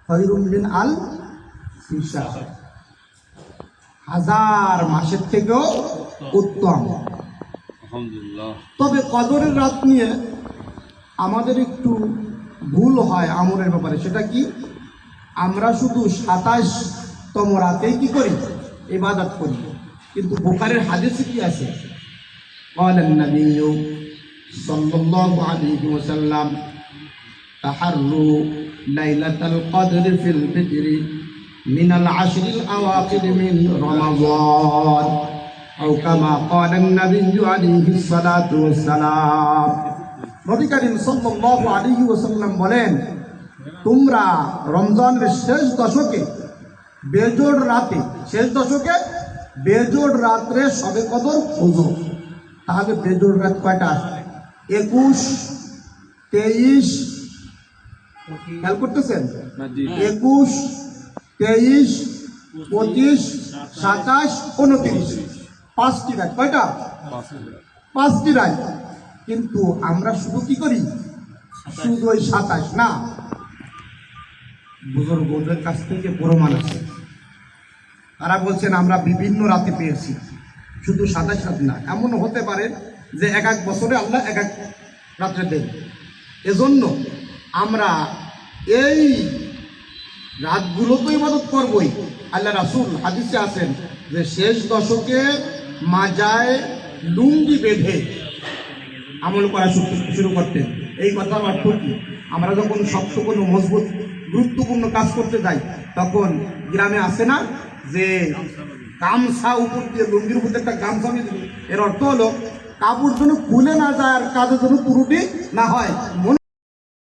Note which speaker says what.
Speaker 1: খায়রুম মিন আলফি শাহর, হাজার মাসের থেকেও উত্তম। তবে কদরের রাত নিয়ে আমাদের একটু ভুল হয় আমলের ব্যাপারে। সেটা কি, আমরা শুধু 27তম রাতেই কি করি, ইবাদত করি। কিন্তু বুখারীর হাদিসে কি আছে, ক্বালান নবী সাল্লাল্লাহু আলাইহি ওয়াসাল্লাম তাহাররু লাইলাতাল কদরি ফিল ফিজরি মিনাল আশরিল আওয়াখির মিন রমাযান আও কামা ক্বালান নবী আলাইহি সালাতু ওয়াসসালাম। নবী করিম সাল্লাল্লাহু আলাইহি ওয়াসাল্লাম বলেন, তোমরা রমজানের শেষ দশকে বেজোড় রাতে, শেষ দশকে বেজোড় রাত্রে শবে কদর খোঁজো। তাহলে বেজোড় রাত কয়টা? 21, 23, খেয়াল করতেছেন? 21, 23, 25, 27, 29, 5টি রাত। কয়টা? 5টি রাত। কিন্তু আমরা শুধু কি করি, শুধু ওই 27 না। বুজুর্গদের কাছ থেকে প্রমাণ আছে, তারা বলছেন আমরা বিভিন্ন রাতে পেয়েছি, শুধু 27 রাত না। এমন হতে পারে যে এক এক বছরে আল্লাহ এক এক রাত্রে দেন। এজন্য আমরা এই রাতগুলো তো ইবাদত করবই। আল্লাহ রাসূল হাদিসে আছেন যে শেষ দশকে মাজায় লুঙ্গি বেঁধে আমল করা শুরু করতেন। এই কথার অর্থ কি, আমরা যখন শক্ত কোনো মজবুত গুরুত্বপূর্ণ কাজ করতে যাই, তখন গ্রামে আসে না যে গামছা উপর দিয়ে, লুঙ্গির উপর একটা গামছা দিয়ে দিল। এর অর্থ হলো কাপড় যেন খুলে না যায় আর কাজের জন্য ত্রুটি না হয়।